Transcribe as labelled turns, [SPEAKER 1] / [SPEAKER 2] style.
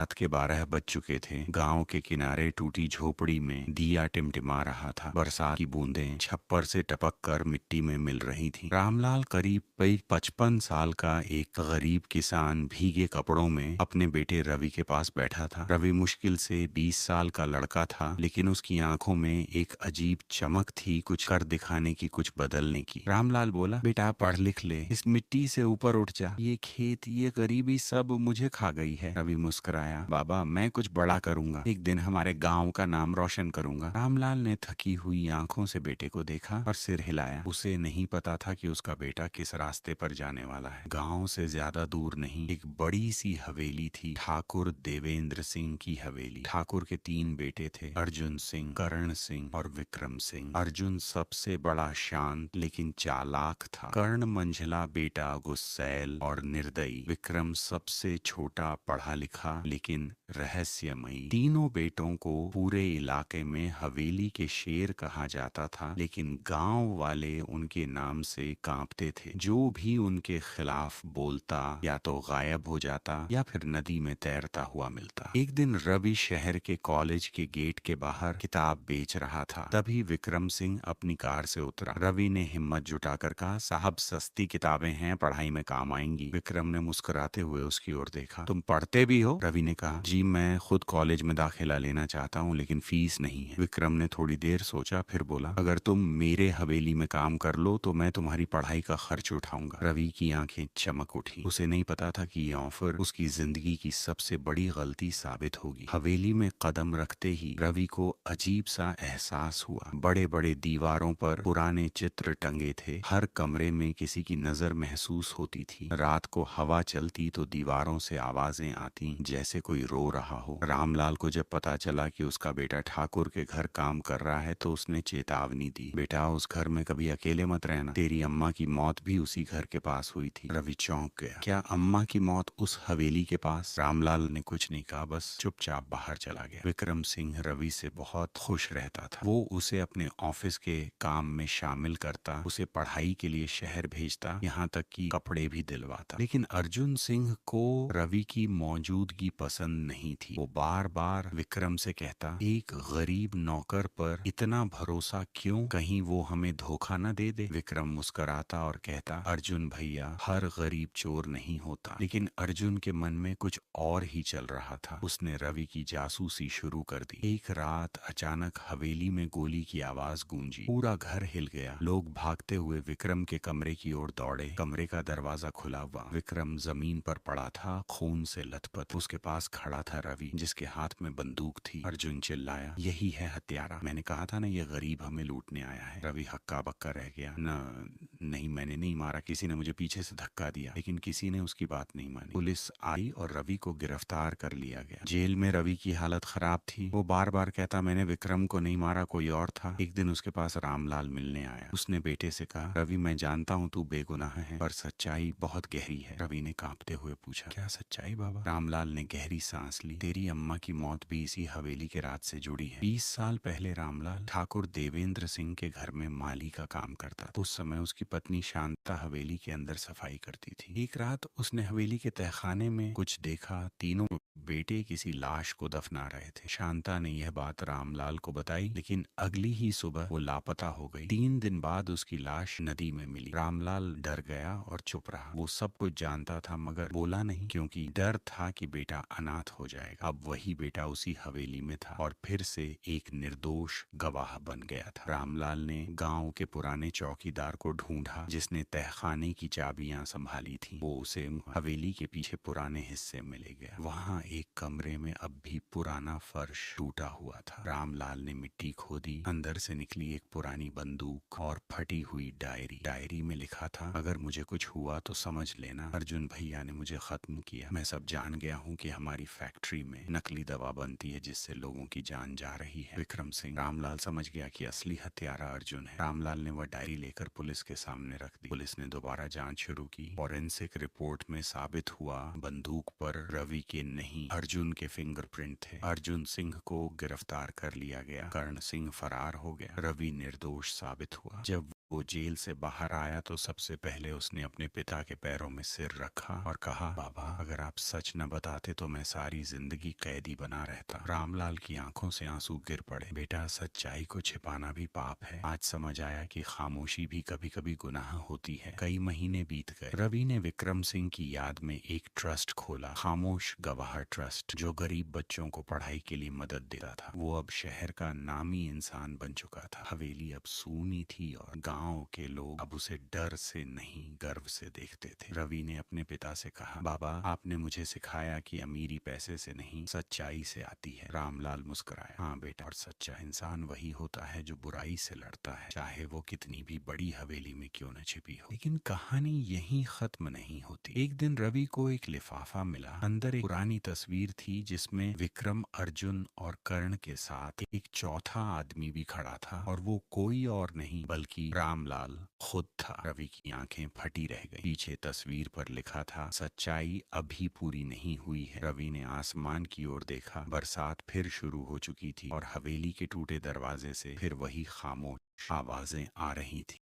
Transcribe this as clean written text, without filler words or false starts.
[SPEAKER 1] रात के 12 बज चुके थे। गांव के किनारे टूटी झोपड़ी में दिया टिमटिमा रहा था। बरसात की बूंदें छप्पर से टपक कर मिट्टी में मिल रही थीं। रामलाल करीब 55 साल का एक गरीब किसान भीगे कपड़ों में अपने बेटे रवि के पास बैठा था। रवि मुश्किल से 20 साल का लड़का था, लेकिन उसकी आंखों में एक अजीब चमक थी, कुछ कर दिखाने की, कुछ बदलने की। रामलाल बोला, बेटा पढ़ लिख ले, इस मिट्टी से ऊपर उठ जा। ये खेत, ये गरीबी सब मुझे खा गई है। रवि मुस्कुराया, बाबा मैं कुछ बड़ा करूंगा, एक दिन हमारे गांव का नाम रोशन करूंगा। रामलाल ने थकी हुई आंखों से बेटे को देखा और सिर हिलाया। उसे नहीं पता था कि उसका बेटा किस रास्ते पर जाने वाला है। गांव से ज्यादा दूर नहीं एक बड़ी सी हवेली थी, ठाकुर देवेंद्र सिंह की हवेली। ठाकुर के 3 बेटे थे, अर्जुन सिंह, कर्ण सिंह और विक्रम सिंह। अर्जुन सबसे बड़ा, शांत लेकिन चालाक था। कर्ण मंझला बेटा, गुस्सैल और निर्दयी। विक्रम सबसे छोटा, पढ़ा लिखा लेकिन रहस्यमयी। तीनों बेटों को पूरे इलाके में हवेली के शेर कहा जाता था, लेकिन गांव वाले उनके नाम से कांपते थे। जो भी उनके खिलाफ बोलता या तो गायब हो जाता या फिर नदी में तैरता हुआ मिलता। एक दिन रवि शहर के कॉलेज के गेट के बाहर किताब बेच रहा था। तभी विक्रम सिंह अपनी कार से उतरा। रवि ने हिम्मत जुटाकर कहा, साहब सस्ती किताबें हैं, पढ़ाई में काम आएंगी। विक्रम ने मुस्कुराते हुए उसकी ओर देखा। तुम पढ़ते भी हो? रवि ने कहा, जी मैं खुद कॉलेज में दाखिला लेना चाहता हूँ, लेकिन फीस नहीं है। विक्रम ने थोड़ी देर सोचा, फिर बोला, अगर तुम मेरे हवेली में काम कर लो तो मैं तुम्हारी पढ़ाई का खर्च उठाऊंगा। रवि की आंखें चमक उठी। उसे नहीं पता था कि ये ऑफर उसकी जिंदगी की सबसे बड़ी गलती साबित होगी। हवेली में कदम रखते ही रवि को अजीब सा एहसास हुआ। बड़े बड़े दीवारों पर पुराने चित्र टंगे थे। हर कमरे में किसी की नजर महसूस होती थी। रात को हवा चलती तो दीवारों से आवाजें आती, जैसे कोई रो रहा हो। रामलाल को जब पता चला कि उसका बेटा ठाकुर के घर काम कर रहा है तो उसने चेतावनी दी, बेटा उस घर में कभी अकेले मत रहना, तेरी अम्मा की मौत भी उसी घर के पास हुई थी। रवि चौंक गया, क्या अम्मा की मौत उस हवेली के पास? रामलाल ने कुछ नहीं कहा, बस चुपचाप बाहर चला गया। विक्रम सिंह रवि से बहुत खुश रहता था। वो उसे अपने ऑफिस के काम में शामिल करता, उसे पढ़ाई के लिए शहर भेजता, यहाँ तक कि कपड़े भी दिलवाता। लेकिन अर्जुन सिंह को रवि की मौजूदगी पसंद नहीं थी। वो बार बार विक्रम से कहता, एक गरीब नौकर पर इतना भरोसा क्यों, कहीं वो हमें धोखा न दे दे। विक्रम मुस्कुराता और कहता, अर्जुन भैया, हर गरीब चोर नहीं होता। लेकिन अर्जुन के मन में कुछ और ही चल रहा था। उसने रवि की जासूसी शुरू कर दी। एक रात अचानक हवेली में गोली की आवाज गूंजी। पूरा घर हिल गया। लोग भागते हुए विक्रम के कमरे की ओर दौड़े। कमरे का दरवाजा खुला हुआ। विक्रम जमीन पर पड़ा था, खून से लथपथ। उसके पास खड़ा था रवि, जिसके हाथ में बंदूक थी। अर्जुन चिल्लाया, यही है हत्यारा, मैंने कहा था ना ये गरीब हमें लूटने आया है। रवि हक्का बक्का रह गया, नहीं मैंने नहीं मारा, किसी ने मुझे पीछे से धक्का दिया। लेकिन किसी ने उसकी बात नहीं मानी। पुलिस आई और रवि को गिरफ्तार कर लिया गया। जेल में रवि की हालत खराब थी। वो बार बार कहता, मैंने विक्रम को नहीं मारा, कोई और था। एक दिन उसके पास रामलाल मिलने आया। उसने बेटे से कहा, रवि मैं जानता हूँ तू बेगुनाह है, पर सच्चाई बहुत गहरी है। रवि ने कांपते हुए पूछा, क्या सच्चाई बाबा? रामलाल ने गहरी सांस ली, तेरी अम्मा की मौत भी इसी हवेली के रात से जुड़ी है। 20 साल पहले रामलाल ठाकुर देवेंद्र सिंह के घर में माली का काम करता था। उस समय उसकी पत्नी शांता हवेली के अंदर सफाई करती थी। एक रात उसने हवेली के तहखाने में कुछ देखा। तीनों बेटे किसी लाश को दफना रहे थे। शांता ने यह बात रामलाल को बताई, लेकिन अगली ही सुबह वो लापता हो गई। 3 दिन बाद उसकी लाश नदी में मिली। रामलाल डर गया और चुप रहा। वो सब कुछ जानता था मगर बोला नहीं, क्योंकि डर था कि बेटा अनाथ हो जाएगा। अब वही बेटा उसी हवेली में था और फिर से एक निर्दोष गवाह बन गया था। रामलाल ने गांव के पुराने चौकीदार को ढूंढा, जिसने तहखाने की चाबियां संभाली थी। वो उसे हवेली के पीछे पुराने हिस्से में ले गया। वहां एक कमरे में अब भी पुराना फर्श टूटा हुआ था। रामलाल ने मिट्टी खोदी, अंदर से निकली एक पुरानी बंदूक और फटी हुई डायरी। डायरी में लिखा था, अगर मुझे कुछ हुआ तो समझ लेना, अर्जुन भैया ने मुझे खत्म किया। मैं सब जान गया हूँ कि हमारी फैक्ट्री में नकली दवा बनती है जिससे लोगों की जान जा रही है। विक्रम सिंह, रामलाल समझ गया कि असली हत्यारा अर्जुन है। रामलाल ने वह डायरी लेकर पुलिस के सामने रख दी। पुलिस ने दोबारा जांच शुरू की। फॉरेंसिक रिपोर्ट में साबित हुआ, बंदूक पर रवि के नहीं अर्जुन के फिंगरप्रिंट थे। अर्जुन सिंह को गिरफ्तार कर लिया गया। कर्ण सिंह फरार हो गया। रवि निर्दोष साबित हुआ। जब वो जेल से बाहर आया तो सबसे पहले उसने अपने पिता के पैरों में सिर रखा और कहा, बाबा, अगर आप सच न बताते तो मैं सारी जिंदगी कैदी बना रहता। रामलाल की आंखों से आंसू गिर पड़े। बेटा, सच्चाई को छिपाना भी पाप है। आज समझ आया कि खामोशी भी कभी कभी गुनाह होती है। कई महीने बीत गए। रवि ने विक्रम सिंह की याद में एक ट्रस्ट खोला, खामोश गवाह ट्रस्ट, जो गरीब बच्चों को पढ़ाई के लिए मदद देता था। वो अब शहर का नामी इंसान बन चुका था। हवेली अब सूनी थी और गांव के लोग अब उसे डर से नहीं, गर्व से देखते थे। रवि ने अपने पिता से कहा, बाबा, आपने मुझे सिखाया कि अमीरी पैसे से नहीं, सच्चाई से आती है। रामलाल मुस्कुराया, हाँ बेटा, और सच्चा इंसान वही होता है जो बुराई से लड़ता है, चाहे वो कितनी भी बड़ी हवेली में क्यों न छिपी हो। लेकिन कहानी यहीं खत्म नहीं होती। एक दिन रवि को एक लिफाफा मिला। अंदर एक पुरानी तस्वीर थी जिसमें विक्रम, अर्जुन और कर्ण के साथ एक चौथा आदमी भी खड़ा था, और वो कोई और नहीं बल्कि रामलाल खुद था। रवि की आंखें फटी रह गई। पीछे तस्वीर पर लिखा था, सच्चाई अभी पूरी नहीं हुई है। रवि ने आसमान की ओर देखा। बरसात फिर शुरू हो चुकी थी और हवेली के टूटे दरवाजे से फिर वही खामोश आवाजें आ रही थी।